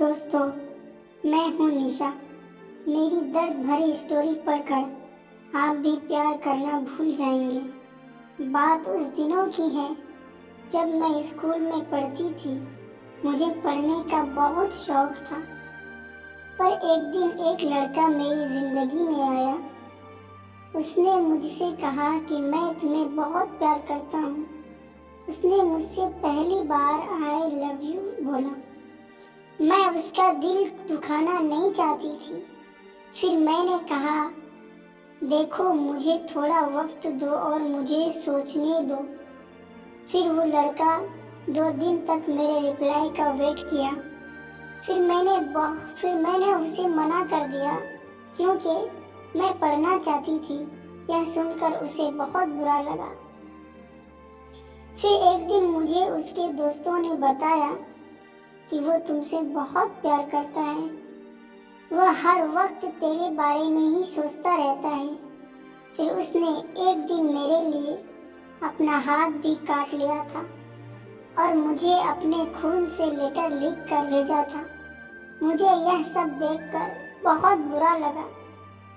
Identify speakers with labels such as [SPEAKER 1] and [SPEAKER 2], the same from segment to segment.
[SPEAKER 1] दोस्तों, मैं हूँ निशा। मेरी दर्द भरी स्टोरी पढ़कर आप भी प्यार करना भूल जाएंगे। बात उस दिनों की है जब मैं स्कूल में पढ़ती थी। मुझे पढ़ने का बहुत शौक था, पर एक दिन एक लड़का मेरी ज़िंदगी में आया। उसने मुझसे कहा कि मैं तुम्हें बहुत प्यार करता हूँ। उसने मुझसे पहली बार आई लव यू बोला। मैं उसका दिल दुखाना नहीं चाहती थी। फिर मैंने कहा, देखो मुझे थोड़ा वक्त दो और मुझे सोचने दो। फिर वो लड़का 2 दिन तक मेरे रिप्लाई का वेट किया। फिर मैंने उसे मना कर दिया क्योंकि मैं पढ़ना चाहती थी। यह सुनकर उसे बहुत बुरा लगा। फिर एक दिन मुझे उसके दोस्तों ने बताया कि वो तुमसे बहुत प्यार करता है। वह हर वक्त तेरे बारे में ही सोचता रहता है। फिर उसने एक दिन मेरे लिए अपना हाथ भी काट लिया था और मुझे अपने खून से लेटर लिख कर भेजा था। मुझे यह सब देखकर बहुत बुरा लगा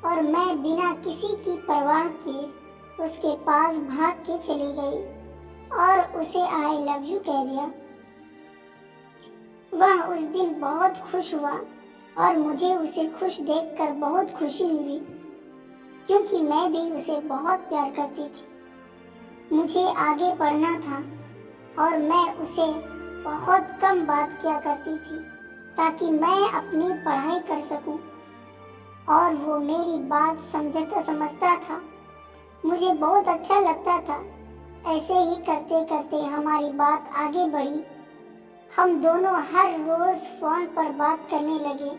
[SPEAKER 1] और मैं बिना किसी की परवाह किए उसके पास भाग के चली गई और उसे आई लव यू कह दिया। वह उस दिन बहुत खुश हुआ और मुझे उसे खुश देखकर बहुत खुशी हुई, क्योंकि मैं भी उसे बहुत प्यार करती थी। मुझे आगे पढ़ना था और मैं उसे बहुत कम बात किया करती थी ताकि मैं अपनी पढ़ाई कर सकूं, और वो मेरी बात समझता था। मुझे बहुत अच्छा लगता था। ऐसे ही करते करते हमारी बात आगे बढ़ी। हम दोनों हर रोज फोन पर बात करने लगे।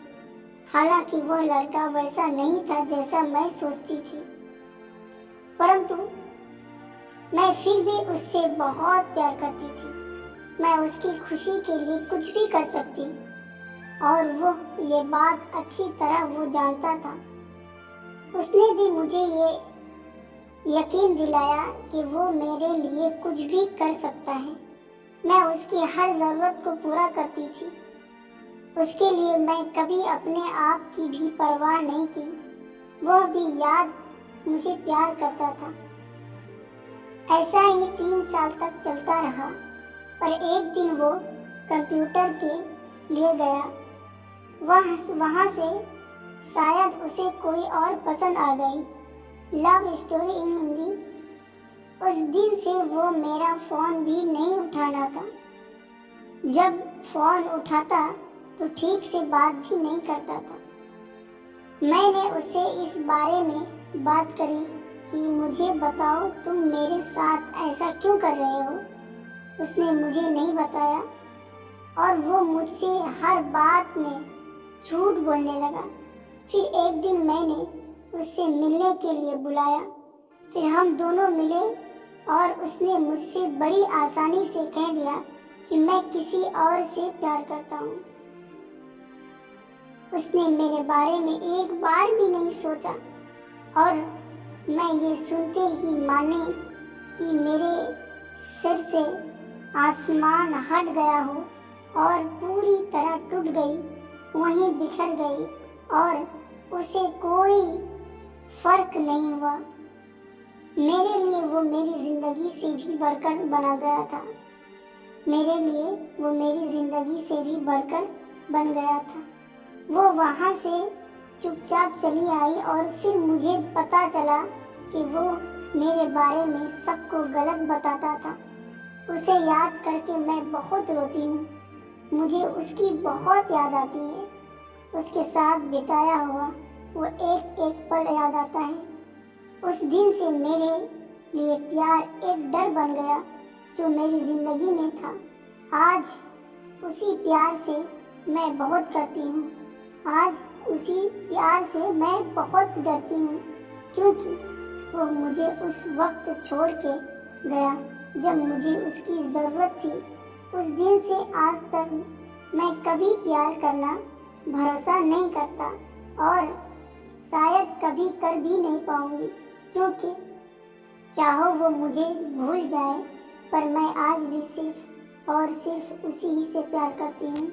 [SPEAKER 1] हालांकि वह लड़का वैसा नहीं था जैसा मैं सोचती थी, परंतु मैं फिर भी उससे बहुत प्यार करती थी। मैं उसकी खुशी के लिए कुछ भी कर सकती, और वह ये बात अच्छी तरह वो जानता था। उसने भी मुझे ये यकीन दिलाया कि वो मेरे लिए कुछ भी कर सकता है। मैं उसकी हर ज़रूरत को पूरा करती थी। उसके लिए मैं कभी अपने आप की भी परवाह नहीं की। वह भी याद मुझे प्यार करता था। ऐसा ही 3 साल तक चलता रहा, पर एक दिन वो कंप्यूटर के लिए गया। वहाँ से शायद उसे कोई और पसंद आ गई। Love story in Hindi. उस दिन से वो मेरा फ़ोन भी नहीं उठाना था। जब फ़ोन उठाता तो ठीक से बात भी नहीं करता था। मैंने उससे इस बारे में बात करी कि मुझे बताओ, तुम मेरे साथ ऐसा क्यों कर रहे हो। उसने मुझे नहीं बताया और वो मुझसे हर बात में झूठ बोलने लगा। फिर एक दिन मैंने उससे मिलने के लिए बुलाया। फिर हम दोनों मिले और उसने मुझसे बड़ी आसानी से कह दिया कि मैं किसी और से प्यार करता हूँ। उसने मेरे बारे में एक बार भी नहीं सोचा, और मैं ये सुनते ही माने कि मेरे सिर से आसमान हट गया हो और पूरी तरह टूट गई, वहीं बिखर गई, और उसे कोई फर्क नहीं हुआ। मेरे लिए वो मेरी ज़िंदगी से भी बढ़कर बना गया था। मेरे लिए वो मेरी ज़िंदगी से भी बढ़कर बन गया था। वो वहाँ से चुपचाप चली आई और फिर मुझे पता चला कि वो मेरे बारे में सबको गलत बताता था। उसे याद करके मैं बहुत रोती हूँ। मुझे उसकी बहुत याद आती है। उसके साथ बिताया हुआ वो एक एक पल याद आता है। उस दिन से मेरे लिए प्यार एक डर बन गया जो मेरी ज़िंदगी में था। आज उसी प्यार से मैं बहुत करती हूँ। आज उसी प्यार से मैं बहुत डरती हूँ, क्योंकि वो मुझे उस वक्त छोड़ के गया जब मुझे उसकी ज़रूरत थी। उस दिन से आज तक मैं कभी प्यार करना भरोसा नहीं करता, और शायद कभी कर भी नहीं पाऊंगी, क्योंकि चाहो वो मुझे भूल जाए, पर मैं आज भी सिर्फ और सिर्फ उसी ही से प्यार करती हूँ।